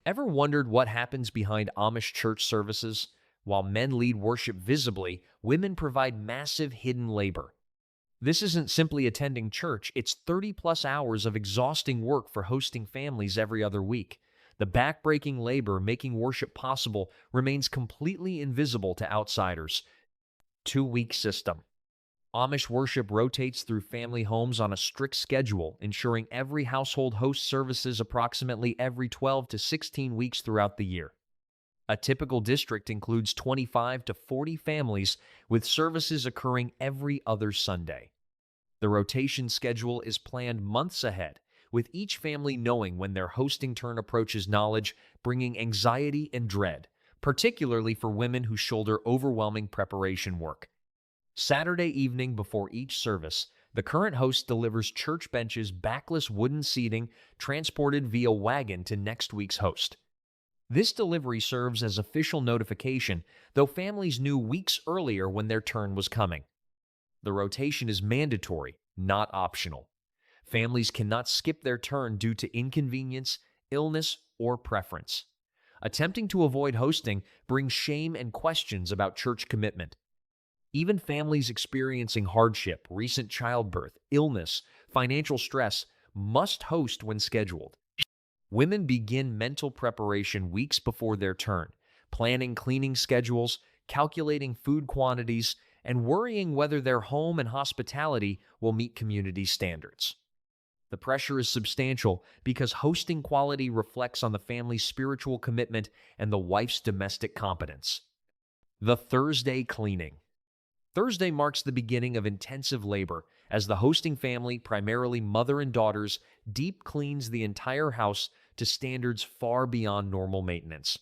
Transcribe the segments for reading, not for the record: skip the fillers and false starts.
Ever wondered what happens behind Amish church services? While men lead worship visibly, women provide massive hidden labor. This isn't simply attending church, it's 30 plus hours of exhausting work for hosting families every other week. The backbreaking labor making worship possible remains completely invisible to outsiders. 2-week system. Amish worship rotates through family homes on a strict schedule, ensuring every household hosts services approximately every 12 to 16 weeks throughout the year. A typical district includes 25 to 40 families, with services occurring every other Sunday. The rotation schedule is planned months ahead, with each family knowing when their hosting turn approaches, knowledge bringing anxiety and dread, particularly for women who shoulder overwhelming preparation work. Saturday evening before each service, the current host delivers church benches, backless wooden seating, transported via wagon to next week's host. This delivery serves as official notification, though families knew weeks earlier when their turn was coming. The rotation is mandatory, not optional. Families cannot skip their turn due to inconvenience, illness, or preference. Attempting to avoid hosting brings shame and questions about church commitment. Even families experiencing hardship, recent childbirth, illness, financial stress must host when scheduled. Women begin mental preparation weeks before their turn, planning cleaning schedules, calculating food quantities, and worrying whether their home and hospitality will meet community standards. The pressure is substantial because hosting quality reflects on the family's spiritual commitment and the wife's domestic competence. The Thursday cleaning. Thursday marks the beginning of intensive labor as the hosting family, primarily mother and daughters, deep cleans the entire house to standards far beyond normal maintenance.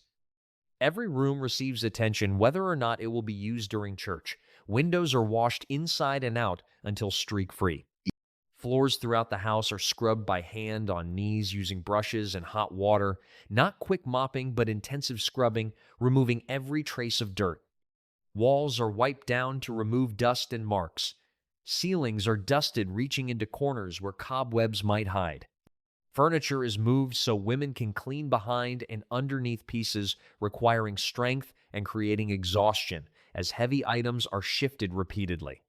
Every room receives attention whether or not it will be used during church. Windows are washed inside and out until streak-free. Floors throughout the house are scrubbed by hand on knees using brushes and hot water, not quick mopping but intensive scrubbing, removing every trace of dirt. Walls are wiped down to remove dust and marks. Ceilings are dusted, reaching into corners where cobwebs might hide. Furniture is moved so women can clean behind and underneath pieces, requiring strength and creating exhaustion as heavy items are shifted repeatedly.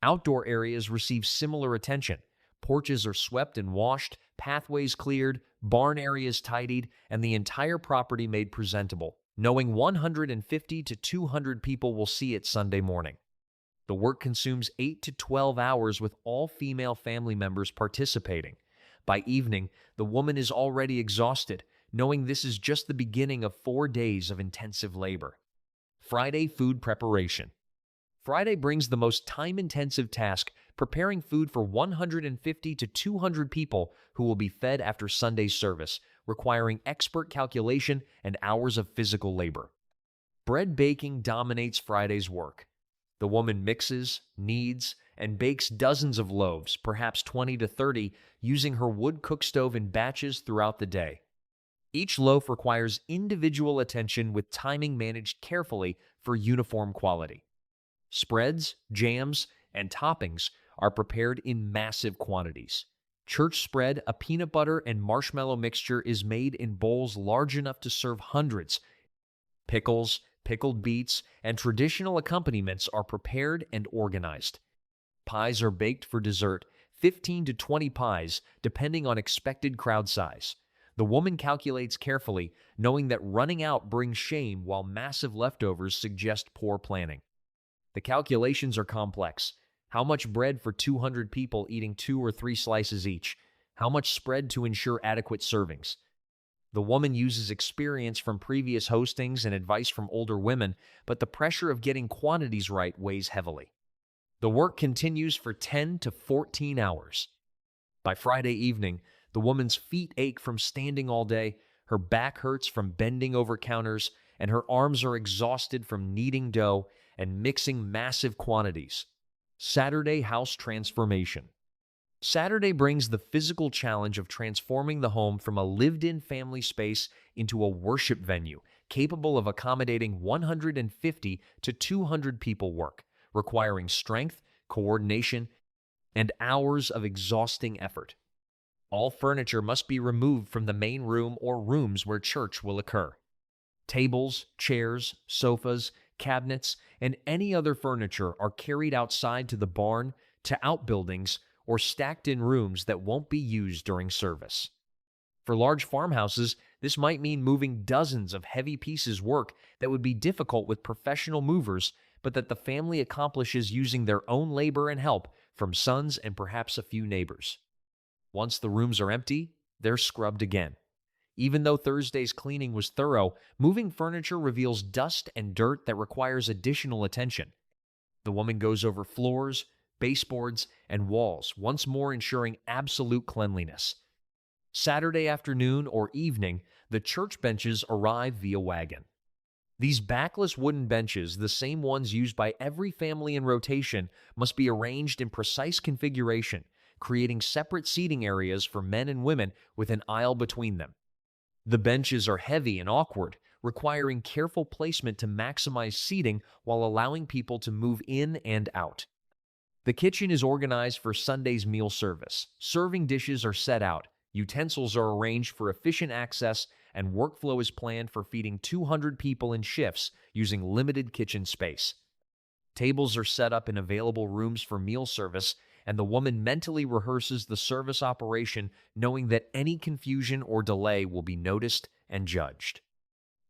Outdoor areas receive similar attention. Porches are swept and washed, pathways cleared, barn areas tidied, and the entire property made presentable, knowing 150 to 200 people will see it Sunday morning. The work consumes 8 to 12 hours with all female family members participating. By evening, the woman is already exhausted, knowing this is just the beginning of 4 days of intensive labor. Friday food preparation. Friday brings the most time-intensive task, preparing food for 150 to 200 people who will be fed after Sunday's service, requiring expert calculation and hours of physical labor. Bread baking dominates Friday's work. The woman mixes, kneads, and bakes dozens of loaves, perhaps 20 to 30, using her wood cookstove in batches throughout the day. Each loaf requires individual attention with timing managed carefully for uniform quality. Spreads, jams, and toppings are prepared in massive quantities. Church spread, a peanut butter and marshmallow mixture, is made in bowls large enough to serve hundreds. Pickles, pickled beets, and traditional accompaniments are prepared and organized. Pies are baked for dessert, 15 to 20 pies, depending on expected crowd size. The woman calculates carefully, knowing that running out brings shame while massive leftovers suggest poor planning. The calculations are complex. How much bread for 200 people eating 2 or 3 slices each? How much spread to ensure adequate servings? The woman uses experience from previous hostings and advice from older women, but the pressure of getting quantities right weighs heavily. The work continues for 10 to 14 hours. By Friday evening, the woman's feet ache from standing all day, her back hurts from bending over counters, and her arms are exhausted from kneading dough and mixing massive quantities. Saturday house transformation. Saturday brings the physical challenge of transforming the home from a lived-in family space into a worship venue capable of accommodating 150 to 200 people work, requiring strength, coordination, and hours of exhausting effort. All furniture must be removed from the main room or rooms where church will occur. Tables, chairs, sofas, cabinets, and any other furniture are carried outside to the barn, to outbuildings, or stacked in rooms that won't be used during service. For large farmhouses, this might mean moving dozens of heavy pieces work that would be difficult with professional movers, but that the family accomplishes using their own labor and help from sons and perhaps a few neighbors. Once the rooms are empty, they're scrubbed again. Even though Thursday's cleaning was thorough, moving furniture reveals dust and dirt that requires additional attention. The woman goes over floors, baseboards, and walls, once more ensuring absolute cleanliness. Saturday afternoon or evening, the church benches arrive via wagon. These backless wooden benches, the same ones used by every family in rotation, must be arranged in precise configuration, creating separate seating areas for men and women with an aisle between them. The benches are heavy and awkward, requiring careful placement to maximize seating while allowing people to move in and out. The kitchen is organized for Sunday's meal service. Serving dishes are set out, utensils are arranged for efficient access, and workflow is planned for feeding 200 people in shifts using limited kitchen space. Tables are set up in available rooms for meal service, and the woman mentally rehearses the service operation, knowing that any confusion or delay will be noticed and judged.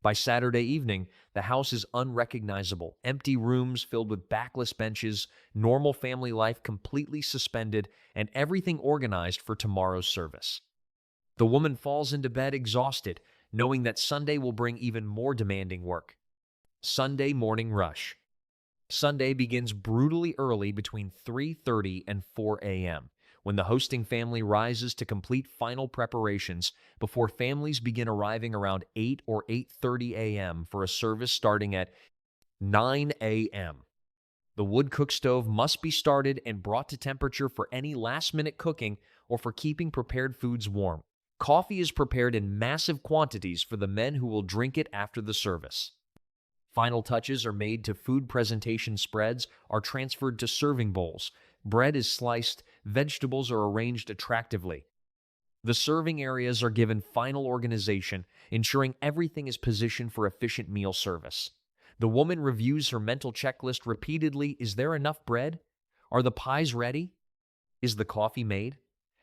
By Saturday evening, the house is unrecognizable, empty rooms filled with backless benches, normal family life completely suspended, and everything organized for tomorrow's service. The woman falls into bed exhausted, knowing that Sunday will bring even more demanding work. Sunday morning rush. Sunday begins brutally early between 3:30 and 4 a.m., when the hosting family rises to complete final preparations before families begin arriving around 8 or 8:30 a.m. for a service starting at 9 a.m. The wood cook stove must be started and brought to temperature for any last-minute cooking or for keeping prepared foods warm. Coffee is prepared in massive quantities for the men who will drink it after the service. Final touches are made to food presentation. Spreads are transferred to serving bowls. Bread is sliced, vegetables are arranged attractively. The serving areas are given final organization, ensuring everything is positioned for efficient meal service. The woman reviews her mental checklist repeatedly. Is there enough bread? Are the pies ready? Is the coffee made?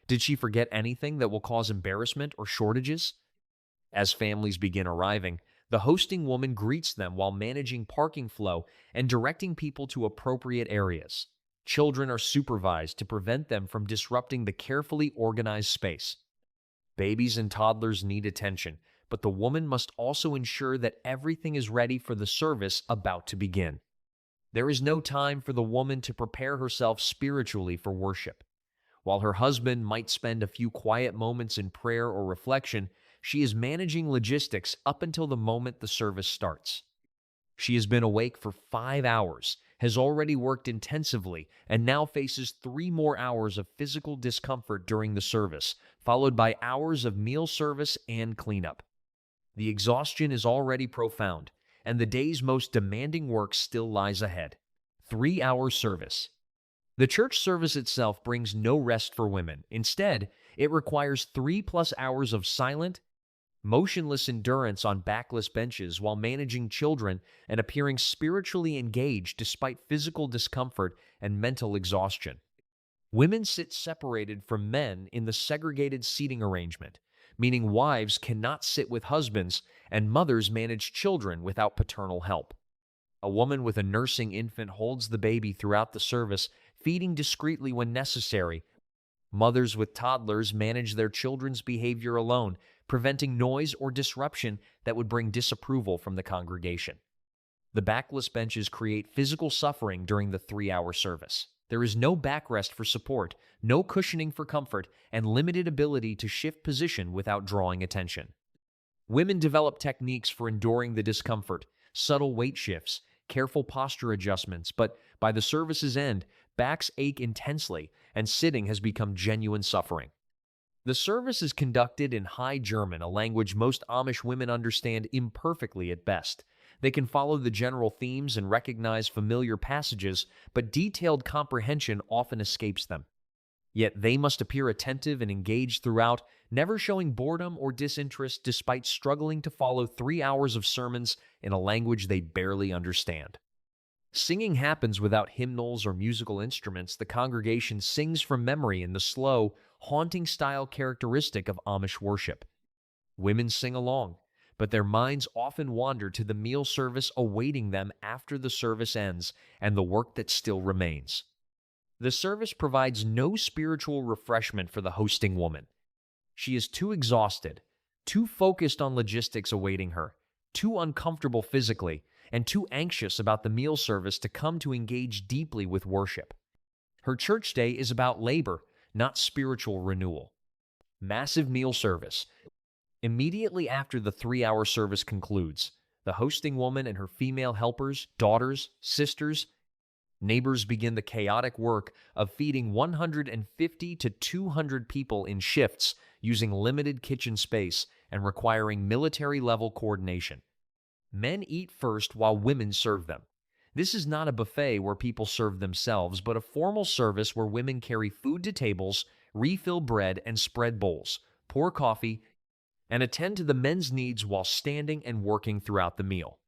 Did she forget anything that will cause embarrassment or shortages? As families begin arriving, the hosting woman greets them while managing parking flow and directing people to appropriate areas. Children are supervised to prevent them from disrupting the carefully organized space. Babies and toddlers need attention, but the woman must also ensure that everything is ready for the service about to begin. There is no time for the woman to prepare herself spiritually for worship. While her husband might spend a few quiet moments in prayer or reflection, she is managing logistics up until the moment the service starts. She has been awake for 5 hours, has already worked intensively, and now faces 3 more hours of physical discomfort during the service, followed by hours of meal service and cleanup. The exhaustion is already profound, and the day's most demanding work still lies ahead. 3-hour service. The church service itself brings no rest for women. Instead, it requires 3+ hours of silent, motionless endurance on backless benches while managing children and appearing spiritually engaged despite physical discomfort and mental exhaustion. Women sit separated from men in the segregated seating arrangement, meaning wives cannot sit with husbands and mothers manage children without paternal help. A woman with a nursing infant holds the baby throughout the service, feeding discreetly when necessary. Mothers with toddlers manage their children's behavior alone, preventing noise or disruption that would bring disapproval from the congregation. The backless benches create physical suffering during the 3-hour service. There is no backrest for support, no cushioning for comfort, and limited ability to shift position without drawing attention. Women develop techniques for enduring the discomfort, subtle weight shifts, careful posture adjustments, but by the service's end, backs ache intensely, and sitting has become genuine suffering. The service is conducted in High German, a language most Amish women understand imperfectly at best. They can follow the general themes and recognize familiar passages, but detailed comprehension often escapes them. Yet they must appear attentive and engaged throughout, never showing boredom or disinterest despite struggling to follow 3 hours of sermons in a language they barely understand. Singing happens without hymnals or musical instruments. The congregation sings from memory in the slow, haunting style characteristic of Amish worship. Women sing along, but their minds often wander to the meal service awaiting them after the service ends and the work that still remains. The service provides no spiritual refreshment for the hosting woman. She is too exhausted, too focused on logistics awaiting her, too uncomfortable physically, and too anxious about the meal service to come to engage deeply with worship. Her church day is about labor, not spiritual renewal. Massive meal service. Immediately after the 3-hour service concludes, the hosting woman and her female helpers, daughters, sisters, neighbors begin the chaotic work of feeding 150 to 200 people in shifts using limited kitchen space and requiring military-level coordination. Men eat first while women serve them. This is not a buffet where people serve themselves, but a formal service where women carry food to tables, refill bread and spread bowls, pour coffee, and attend to the men's needs while standing and working throughout the meal.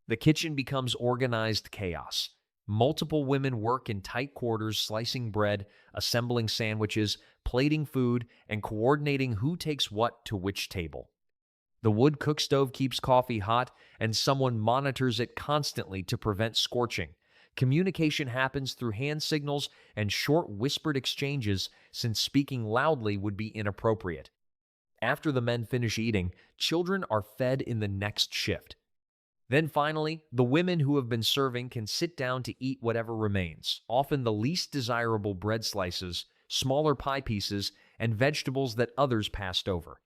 The kitchen becomes organized chaos. Multiple women work in tight quarters, slicing bread, assembling sandwiches, plating food, and coordinating who takes what to which table. The wood cook stove keeps coffee hot, and someone monitors it constantly to prevent scorching. Communication happens through hand signals and short whispered exchanges, since speaking loudly would be inappropriate. After the men finish eating, children are fed in the next shift. Then finally, the women who have been serving can sit down to eat whatever remains, often the least desirable bread slices, smaller pie pieces, and vegetables that others passed over.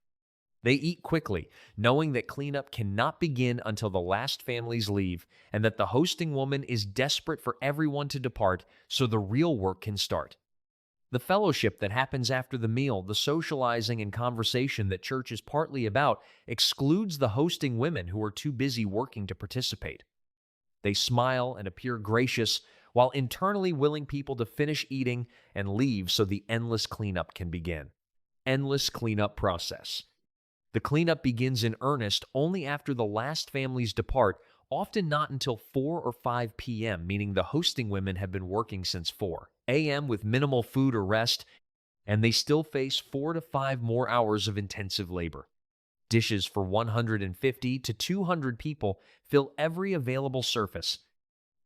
They eat quickly, knowing that cleanup cannot begin until the last families leave, and that the hosting woman is desperate for everyone to depart so the real work can start. The fellowship that happens after the meal, the socializing and conversation that church is partly about, excludes the hosting women who are too busy working to participate. They smile and appear gracious, while internally willing people to finish eating and leave so the endless cleanup can begin. Endless cleanup process. The cleanup begins in earnest only after the last families depart, often not until 4 or 5 p.m., meaning the hosting women have been working since 4 a.m. with minimal food or rest, and they still face 4 to 5 more hours of intensive labor. Dishes for 150 to 200 people fill every available surface.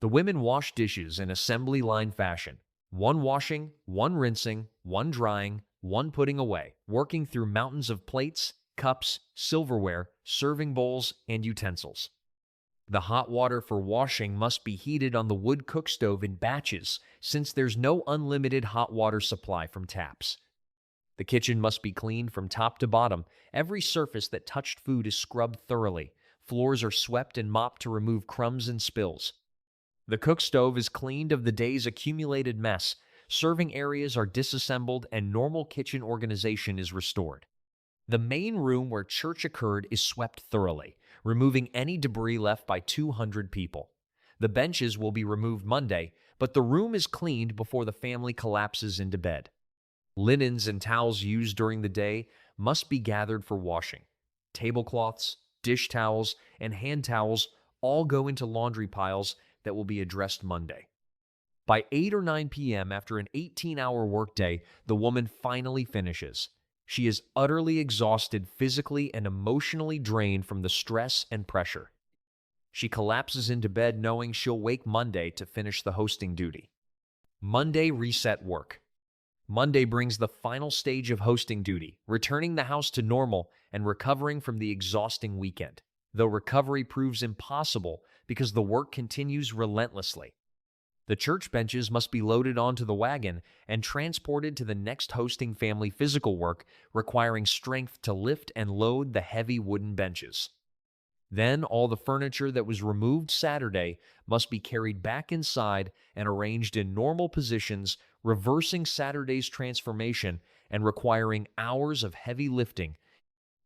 The women wash dishes in assembly line fashion, one washing, one rinsing, one drying, one putting away, working through mountains of plates, cups, silverware, serving bowls, and utensils. The hot water for washing must be heated on the wood cook stove in batches, since there's no unlimited hot water supply from taps. The kitchen must be cleaned from top to bottom. Every surface that touched food is scrubbed thoroughly. Floors are swept and mopped to remove crumbs and spills. The cook stove is cleaned of the day's accumulated mess. Serving areas are disassembled and normal kitchen organization is restored. The main room where church occurred is swept thoroughly, removing any debris left by 200 people. The benches will be removed Monday, but the room is cleaned before the family collapses into bed. Linens and towels used during the day must be gathered for washing. Tablecloths, dish towels, and hand towels all go into laundry piles that will be addressed Monday. By 8 or 9 p.m. after an 18-hour workday, the woman finally finishes. She is utterly exhausted, physically and emotionally drained from the stress and pressure. She collapses into bed knowing she'll wake Monday to finish the hosting duty. Monday reset work. Monday brings the final stage of hosting duty, returning the house to normal and recovering from the exhausting weekend, though recovery proves impossible because the work continues relentlessly. The church benches must be loaded onto the wagon and transported to the next hosting family physical work, requiring strength to lift and load the heavy wooden benches. Then all the furniture that was removed Saturday must be carried back inside and arranged in normal positions, reversing Saturday's transformation and requiring hours of heavy lifting.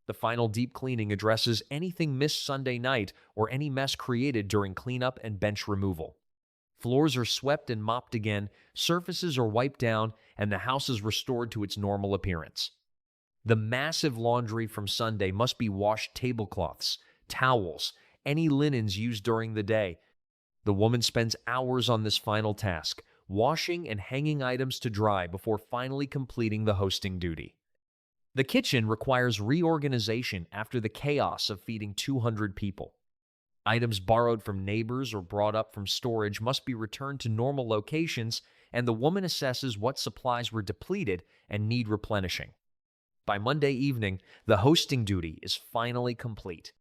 The final deep cleaning addresses anything missed Sunday night or any mess created during cleanup and bench removal. Floors are swept and mopped again, surfaces are wiped down, and the house is restored to its normal appearance. The massive laundry from Sunday must be washed tablecloths, towels, any linens used during the day. The woman spends hours on this final task, washing and hanging items to dry before finally completing the hosting duty. The kitchen requires reorganization after the chaos of feeding 200 people. Items borrowed from neighbors or brought up from storage must be returned to normal locations, and the woman assesses what supplies were depleted and need replenishing. By Monday evening, the hosting duty is finally complete.